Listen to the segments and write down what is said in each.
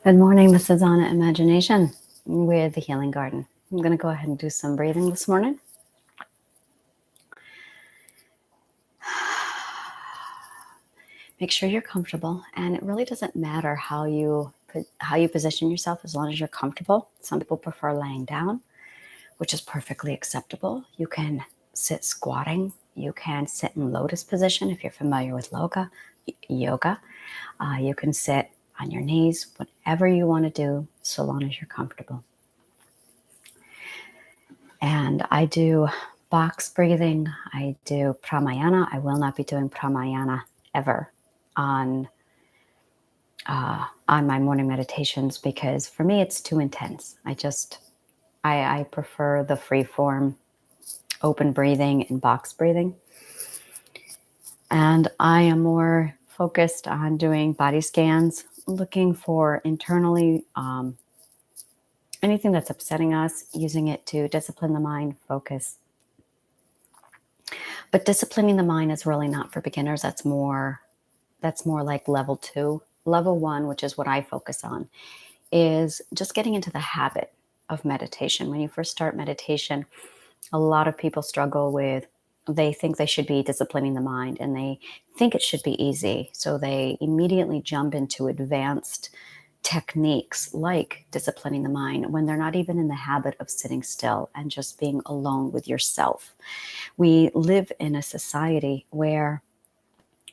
Good morning. This is Anna Imagination with the Healing Garden. I'm going to go ahead and do some breathing this morning. Make sure you're comfortable, and it really doesn't matter how you position yourself as long as you're comfortable. Some people prefer laying down, which is perfectly acceptable. You can sit squatting. You can sit in lotus position if you're familiar with yoga. You can sit on your knees, whatever you want to do, so long as you're comfortable. And I do box breathing. I do pranayama. I will not be doing pranayama ever on my morning meditations because for me it's too intense. I prefer the free form, open breathing and box breathing. And I am more focused on doing body scans, looking for internally anything that's upsetting us, using it to discipline the mind, focus. But disciplining the mind is really not for beginners. That's more like level 2. Level 1, which is what I focus on, is just getting into the habit of meditation. When you first start meditation, a lot of people struggle with, they think they should be disciplining the mind and they think it should be easy. So they immediately jump into advanced techniques like disciplining the mind when they're not even in the habit of sitting still and just being alone with yourself. We live in a society where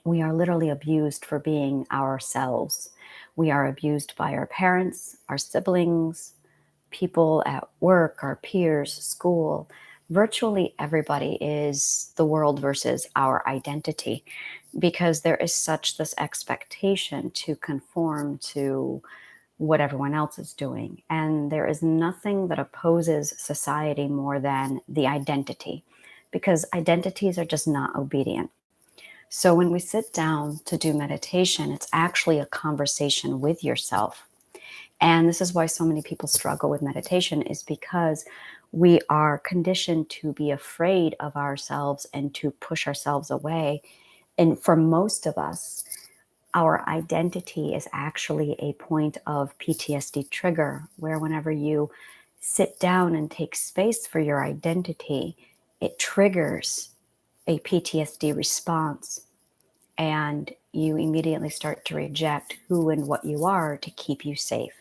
we are literally abused for being ourselves. We are abused by our parents, our siblings, people at work, our peers, school. Virtually everybody is the world versus our identity because there is such this expectation to conform to what everyone else is doing. And there is nothing that opposes society more than the identity because identities are just not obedient. So when we sit down to do meditation, it's actually a conversation with yourself. And this is why so many people struggle with meditation, is because we are conditioned to be afraid of ourselves and to push ourselves away. And for most of us, our identity is actually a point of PTSD trigger, where whenever you sit down and take space for your identity, it triggers a PTSD response. And you immediately start to reject who and what you are to keep you safe.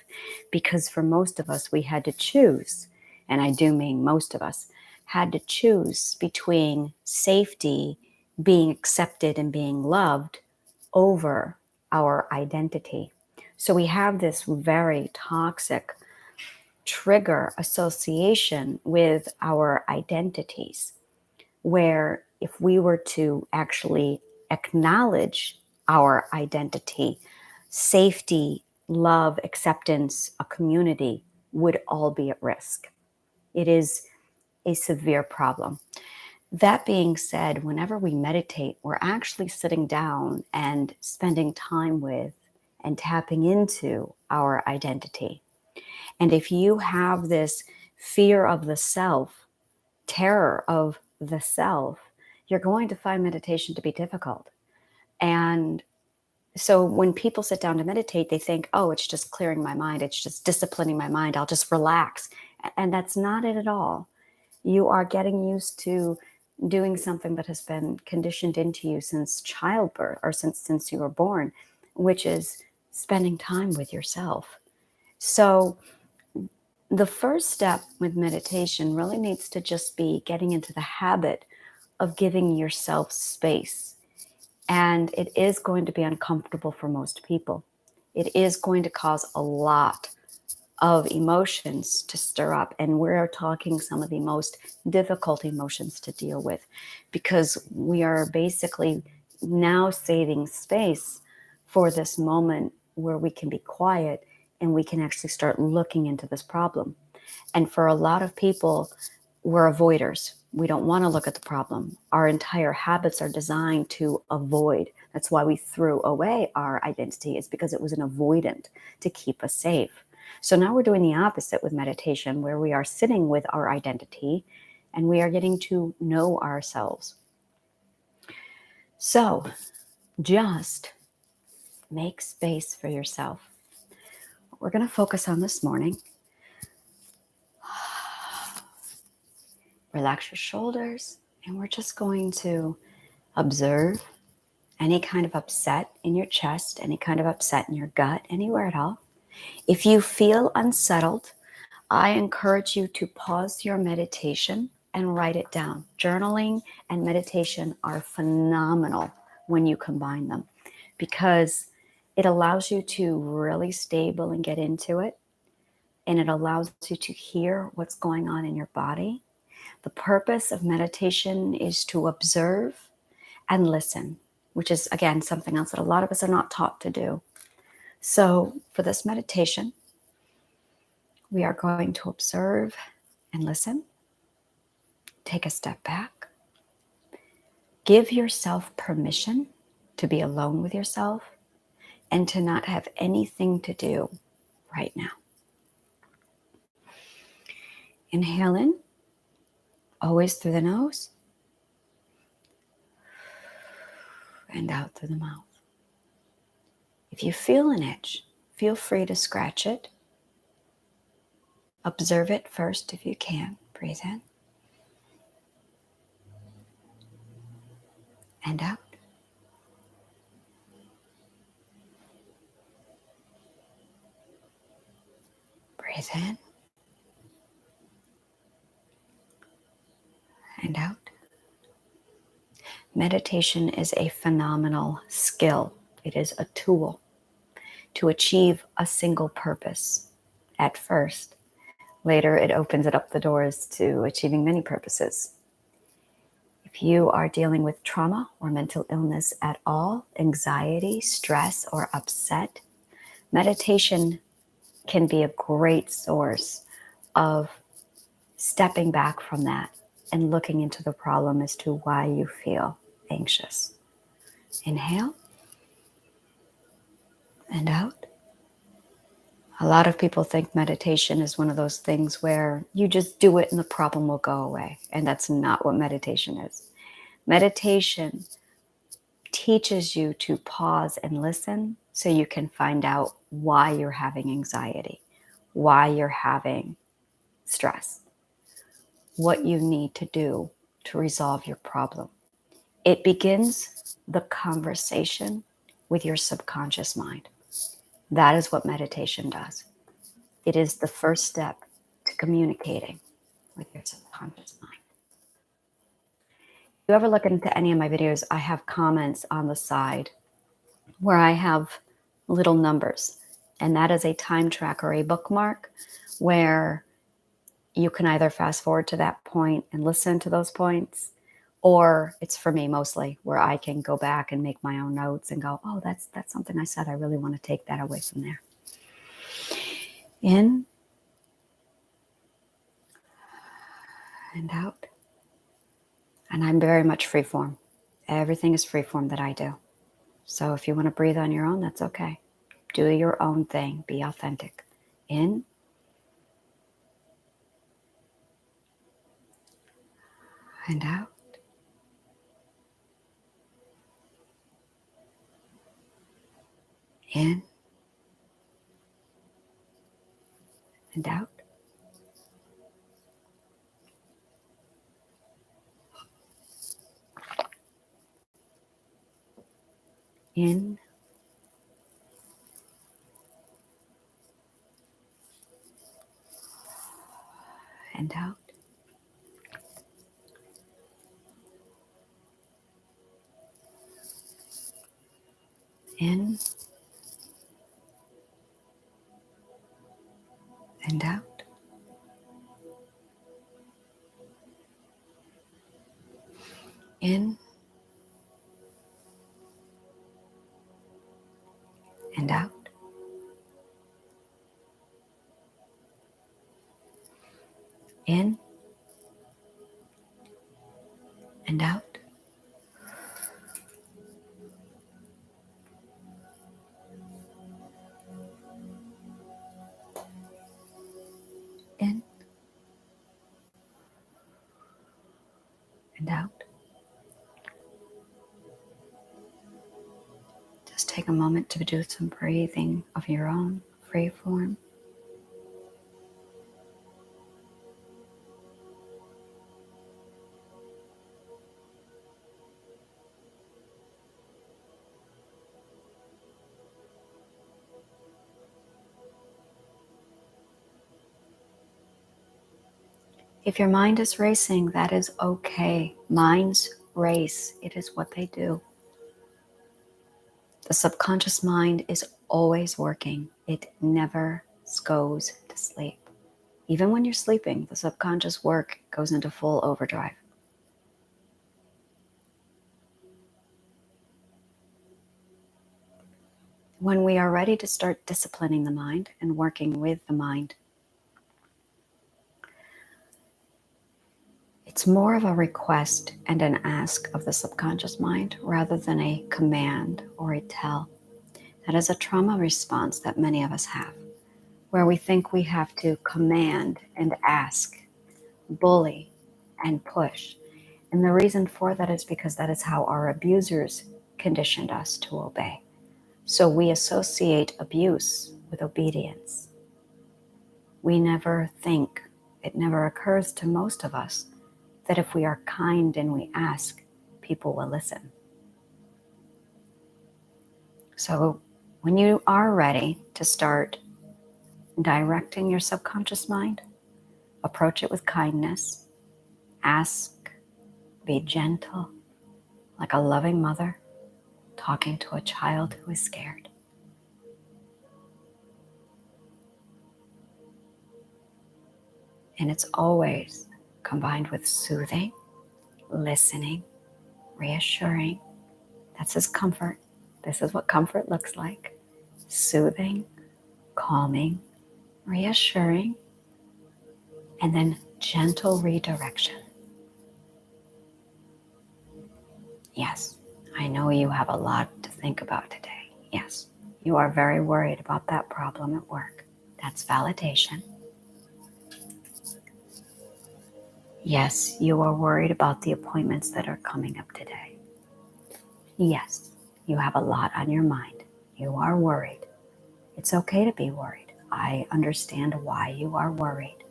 Because for most of us, we had to choose, and I do mean most of us, had to choose between safety, being accepted and being loved over our identity. So we have this very toxic trigger association with our identities, where if we were to actually acknowledge our identity, safety, love, acceptance, a community would all be at risk. It is a severe problem. That being said, whenever we meditate, we're actually sitting down and spending time with and tapping into our identity. And if you have this fear of the self, terror of the self, you're going to find meditation to be difficult. And so when people sit down to meditate, they think, oh, it's just clearing my mind. It's just disciplining my mind. I'll just relax. And that's not it at all. You are getting used to doing something that has been conditioned into you since childbirth or since you were born, which is spending time with yourself. So the first step with meditation really needs to just be getting into the habit of giving yourself space. And it is going to be uncomfortable for most people. It is going to cause a lot of emotions to stir up. And we're talking some of the most difficult emotions to deal with because we are basically now saving space for this moment where we can be quiet and we can actually start looking into this problem. And for a lot of people, we're avoiders. We don't want to look at the problem. Our entire habits are designed to avoid. That's why we threw away our identity. It's because it was an avoidant to keep us safe. So now we're doing the opposite with meditation, where we are sitting with our identity and we are getting to know ourselves. So just make space for yourself. we're going to focus on this morning. Relax your shoulders, and we're just going to observe any kind of upset in your chest, any kind of upset in your gut, anywhere at all. If you feel unsettled, I encourage you to pause your meditation and write it down. Journaling and meditation are phenomenal when you combine them, because it allows you to really stable and get into it. And it allows you to hear what's going on in your body. The purpose of meditation is to observe and listen, which is, again, something else that a lot of us are not taught to do. So for this meditation, we are going to observe and listen. Take a step back. Give yourself permission to be alone with yourself and to not have anything to do right now. Inhale in, always through the nose, and out through the mouth. If you feel an itch, feel free to scratch it. Observe it first if you can. Breathe in and out. Breathe in and out. Meditation is a phenomenal skill. It is a tool to achieve a single purpose at first. Later, it opens it up the doors to achieving many purposes. If you are dealing with trauma or mental illness at all, anxiety, stress, or upset, meditation can be a great source of stepping back from that and looking into the problem as to why you feel anxious. Inhale and out. A lot of people think meditation is one of those things where you just do it and the problem will go away. And that's not what meditation is. Meditation teaches you to pause and listen so you can find out why you're having anxiety, why you're having stress, what you need to do to resolve your problem. It begins the conversation with your subconscious mind. That is what meditation does. It is the first step to communicating with your subconscious mind. If you ever look into any of my videos, I have comments on the side where I have little numbers, and that is a time tracker, a bookmark, where you can either fast forward to that point and listen to those points, or it's for me mostly where I can go back and make my own notes and go, oh, that's something I said. I really want to take that away from there. In and out. And I'm very much freeform. Everything is freeform that I do. So if you want to breathe on your own, that's okay. Do your own thing. Be authentic. In and out. In and out. In and out. In and out. In and out. In and out. In and out. Just take a moment to do some breathing of your own. free form. If your mind is racing, that is okay. Minds race. It is what they do. The subconscious mind is always working. It never goes to sleep. Even when you're sleeping, the subconscious work goes into full overdrive. When we are ready to start disciplining the mind and working with the mind, it's more of a request and an ask of the subconscious mind rather than a command or a tell. That is a trauma response that many of us have, where we think we have to command and ask, bully and push. And the reason for that is because that is how our abusers conditioned us to obey. So we associate abuse with obedience. We never think, it never occurs to most of us, that if we are kind and we ask, people will listen. So when you are ready to start directing your subconscious mind, approach it with kindness, ask, be gentle, like a loving mother talking to a child who is scared. And it's always combined with soothing, listening, reassuring. That's his comfort. This is what comfort looks like. Soothing, calming, reassuring, and then gentle redirection. Yes, I know you have a lot to think about today. Yes, you are very worried about that problem at work. That's validation. Yes, you are worried about the appointments that are coming up today. Yes, you have a lot on your mind. You are worried. It's okay to be worried. I understand why you are worried.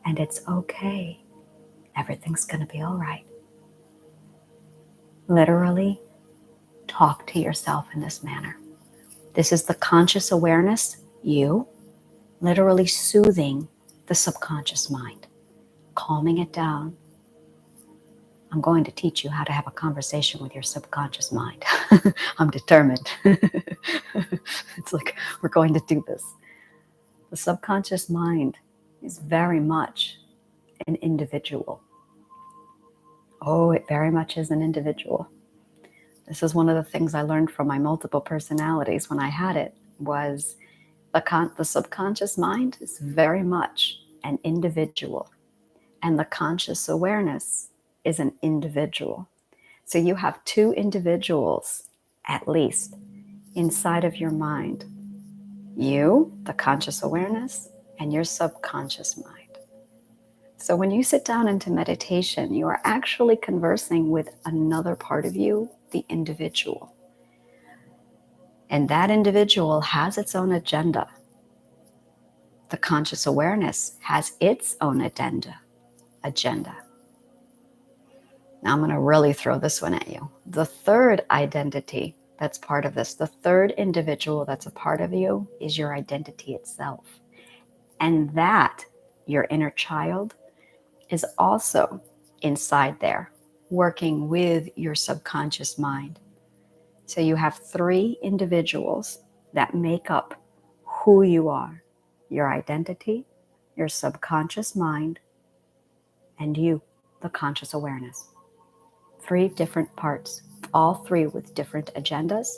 And it's okay. Everything's going to be all right. Literally, talk to yourself in this manner. This is the conscious awareness, you, literally soothing the subconscious mind, calming it down. I'm going to teach you how to have a conversation with your subconscious mind. I'm determined. It's like, we're going to do this. The subconscious mind is very much an individual. Oh, it very much is an individual. This is one of the things I learned from my multiple personalities when I had it, was the subconscious mind is very much an individual, and the conscious awareness is an individual. So you have two individuals, at least, inside of your mind. You, the conscious awareness, and your subconscious mind. So when you sit down into meditation, you are actually conversing with another part of you, the individual. And that individual has its own agenda. The conscious awareness has its own agenda. Now I'm going to really throw this one at you. The third identity that's part of this, the third individual that's a part of you, is your identity itself. And that, your inner child, is also inside there, working with your subconscious mind. So you have three individuals that make up who you are: your identity, your subconscious mind, and you, the conscious awareness. Three different parts, all three with different agendas,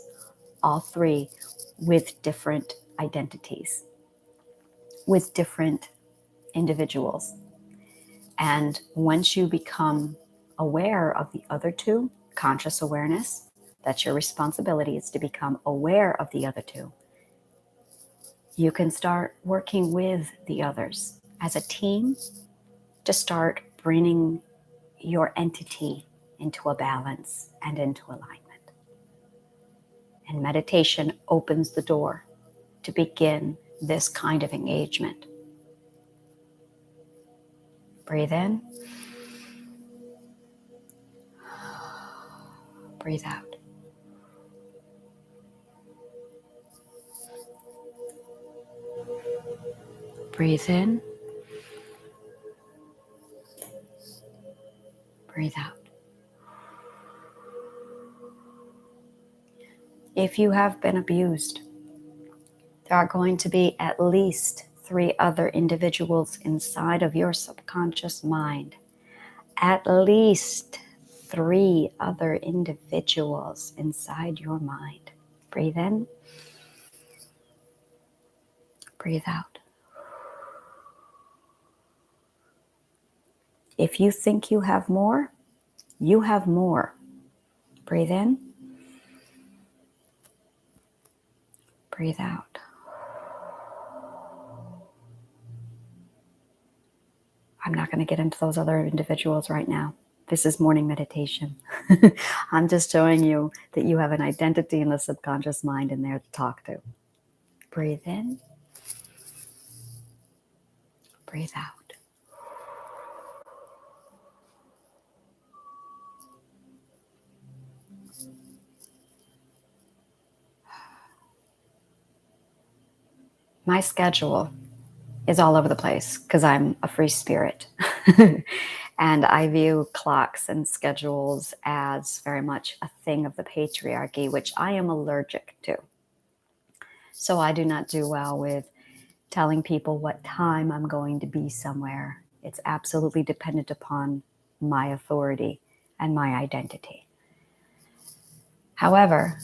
all three with different identities, with different individuals. And once you become aware of the other two, conscious awareness, that's your responsibility, is to become aware of the other two. You can start working with the others as a team to start bringing your entity into a balance and into alignment. And meditation opens the door to begin this kind of engagement. Breathe in. Breathe out. Breathe in. Breathe out. If you have been abused, there are going to be at least 3 other individuals inside of your subconscious mind. At least 3 other individuals inside your mind. Breathe in. Breathe out. If you think you have more, you have more. Breathe in. Breathe out. I'm not going to get into those other individuals right now. This is morning meditation. I'm just showing you that you have an identity in the subconscious mind in there to talk to. Breathe in. Breathe out. My schedule is all over the place because I'm a free spirit. And I view clocks and schedules as very much a thing of the patriarchy, which I am allergic to. So I do not do well with telling people what time I'm going to be somewhere. It's absolutely dependent upon my authority and my identity. However,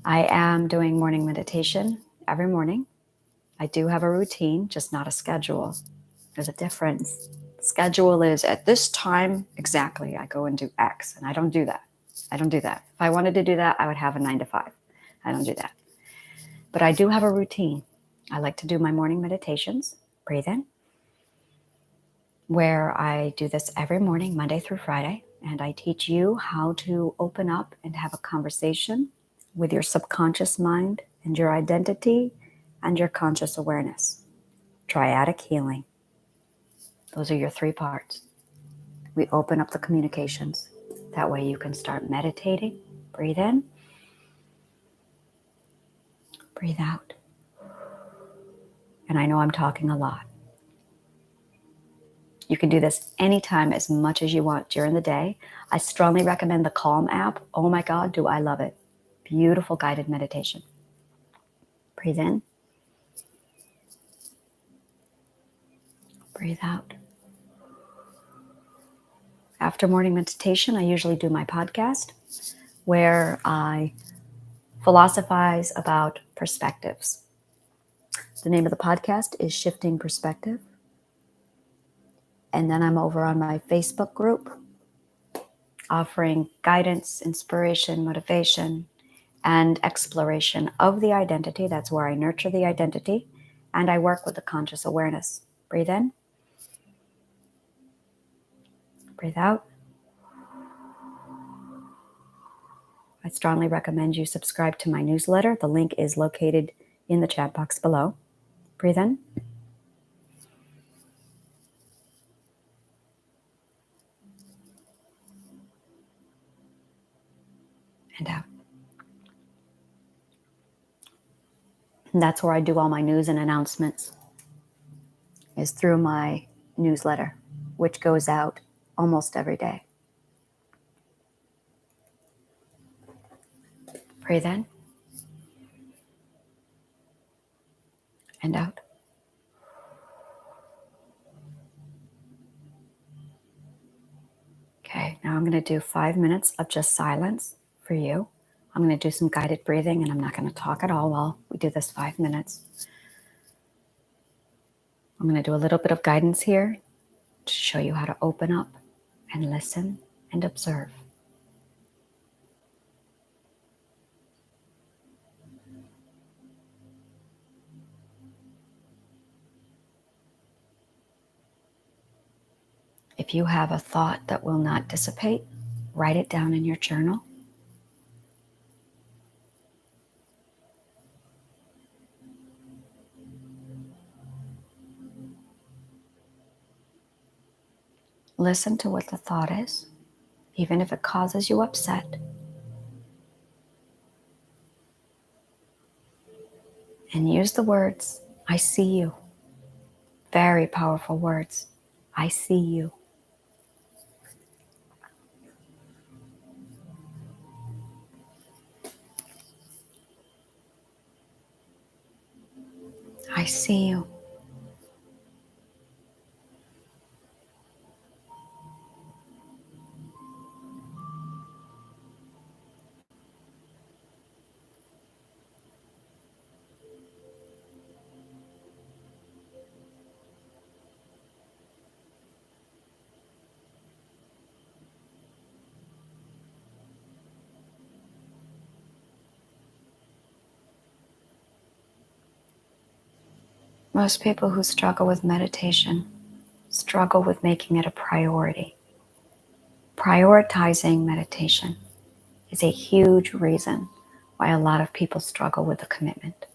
I am doing morning meditation every morning. I do have a routine, just not a schedule. There's a difference. Schedule is at this time exactly, I go and do X, and I don't do that. If I wanted to do that, I would have a 9 to 5. I don't do that. But I do have a routine. I like to do my morning meditations, breathe in, where I do this every morning, Monday through Friday, and I teach you how to open up and have a conversation with your subconscious mind and your identity and your conscious awareness. Triadic healing. Those are your 3 parts. We open up the communications. That way you can start meditating. Breathe in. Breathe out. And I know I'm talking a lot. You can do this anytime, as much as you want during the day. I strongly recommend the Calm app. Oh my God, do I love it. Beautiful guided meditation. Breathe in. Breathe out. After morning meditation, I usually do my podcast where I philosophize about perspectives. The name of the podcast is Shifting Perspective. And then I'm over on my Facebook group offering guidance, inspiration, motivation, and exploration of the identity. That's where I nurture the identity. And I work with the conscious awareness. Breathe in. Breathe out. I strongly recommend you subscribe to my newsletter. The link is located in the chat box below. Breathe in. And out. And that's where I do all my news and announcements, is through my newsletter, which goes out almost every day. Breathe in. And out. Okay, now I'm going to do 5 minutes of just silence for you. I'm going to do some guided breathing, and I'm not going to talk at all while we do this 5 minutes. I'm going to do a little bit of guidance here to show you how to open up and listen and observe. If you have a thought that will not dissipate, write it down in your journal. Listen to what the thought is, even if it causes you upset. And use the words, I see you. Very powerful words. I see you. I see you. Most people who struggle with meditation struggle with making it a priority. Prioritizing meditation is a huge reason why a lot of people struggle with the commitment.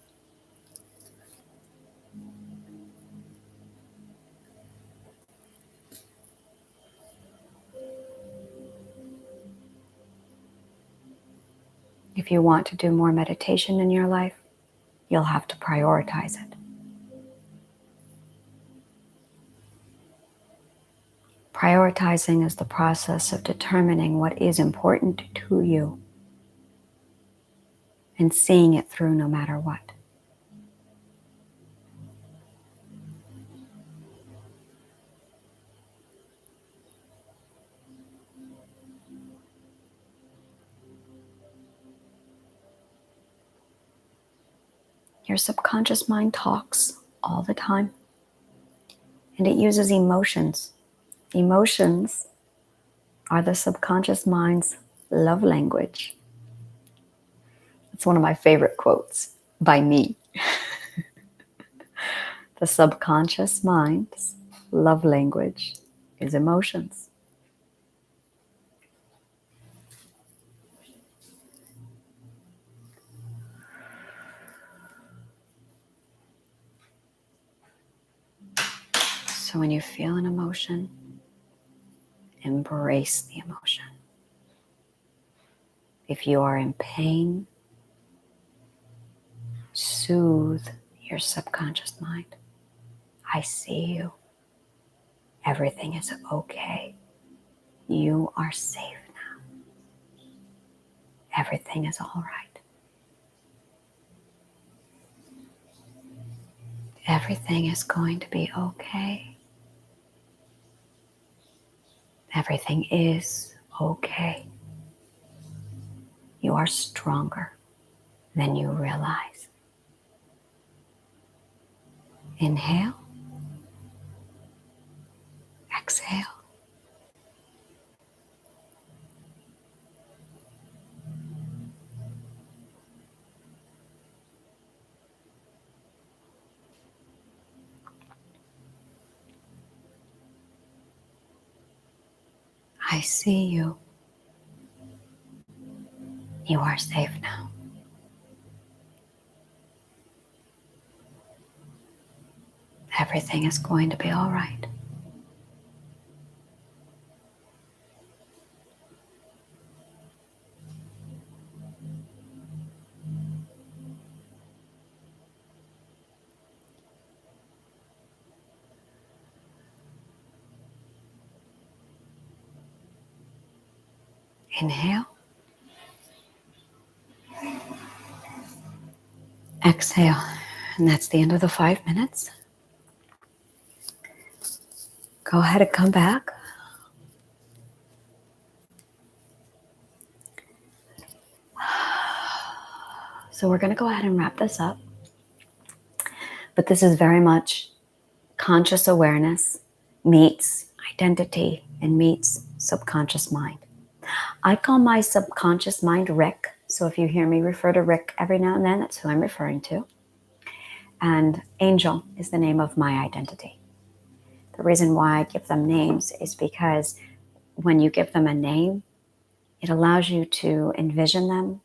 If you want to do more meditation in your life, you'll have to prioritize it. Prioritizing is the process of determining what is important to you and seeing it through no matter what. Your subconscious mind talks all the time, and it uses emotions. Emotions are the subconscious mind's love language. It's one of my favorite quotes by me. The subconscious mind's love language is emotions. So when you feel an emotion, embrace the emotion. If you are in pain, soothe your subconscious mind. I see you. Everything is okay. You are safe now. Everything is all right. Everything is going to be okay. Everything is okay. You are stronger than you realize. Inhale. Exhale. I see you. You are safe now. Everything is going to be all right. Inhale. Exhale. And that's the end of the 5 minutes. Go ahead and come back. So we're going to go ahead and wrap this up. But this is very much conscious awareness meets identity and meets subconscious mind. I call my subconscious mind Rick. So if you hear me refer to Rick every now and then, that's who I'm referring to. And Angel is the name of my identity. The reason why I give them names is because when you give them a name, it allows you to envision them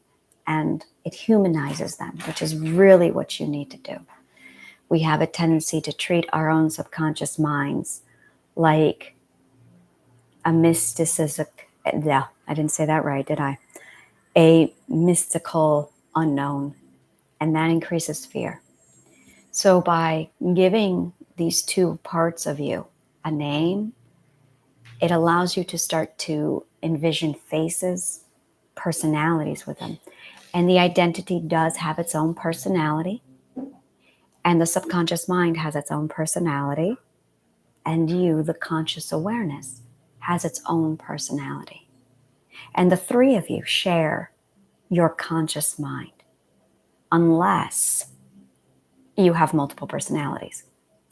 and it humanizes them, which is really what you need to do. We have a tendency to treat our own subconscious minds like a mysticistic, yeah, I didn't say that right, did I? A mystical unknown, and that increases fear. So by giving these two parts of you a name, it allows you to start to envision faces, personalities with them. And the identity does have its own personality, and the subconscious mind has its own personality, and you, the conscious awareness, has its own personality. And the three of you share your conscious mind, unless you have multiple personalities.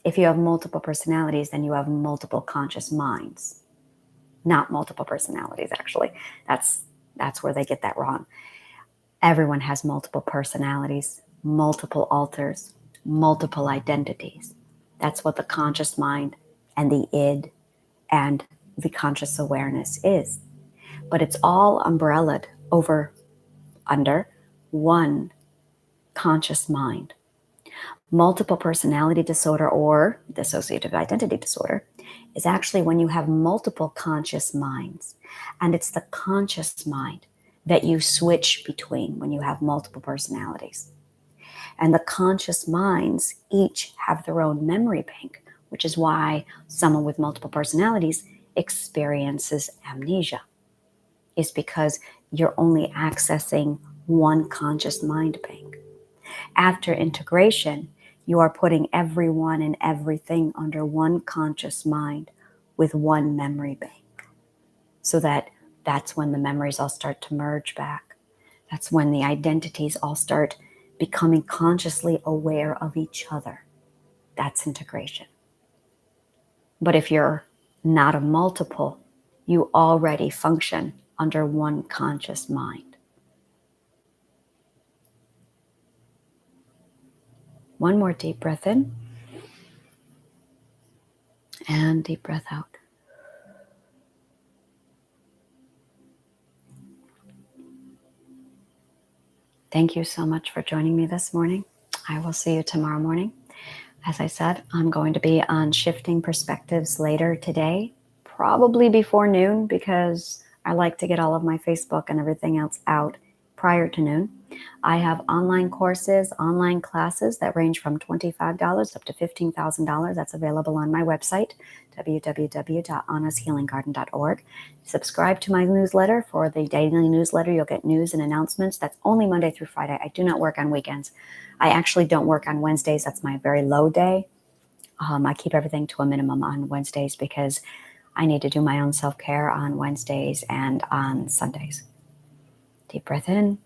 If you have multiple personalities, then you have multiple conscious minds, not multiple personalities, actually. That's where they get that wrong. Everyone has multiple personalities, multiple alters, multiple identities. That's what the conscious mind and the id and the conscious awareness is. But it's all umbrellaed under one conscious mind. Multiple personality disorder or dissociative identity disorder is actually when you have multiple conscious minds. And it's the conscious mind that you switch between when you have multiple personalities. And the conscious minds each have their own memory bank, which is why someone with multiple personalities experiences amnesia, is because you're only accessing one conscious mind bank. After integration, you are putting everyone and everything under one conscious mind with one memory bank. So that's when the memories all start to merge back. That's when the identities all start becoming consciously aware of each other. That's integration. But if you're not a multiple, you already function under one conscious mind. One more deep breath in and deep breath out. Thank you so much for joining me this morning. I will see you tomorrow morning. As I said, I'm going to be on Shifting Perspectives later today, probably before noon, because I like to get all of my Facebook and everything else out prior to noon. I have online courses, online classes that range from $25 up to $15,000. That's available on my website, www.anashealinggarden.org. Subscribe to my newsletter. For the daily newsletter, you'll get news and announcements. That's only Monday through Friday. I do not work on weekends. I actually don't work on Wednesdays. That's my very low day. I keep everything to a minimum on Wednesdays because I need to do my own self-care on Wednesdays and on Sundays. Deep breath in.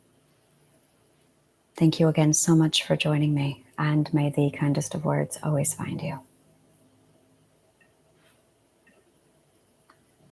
Thank you again so much for joining me, and may the kindest of words always find you.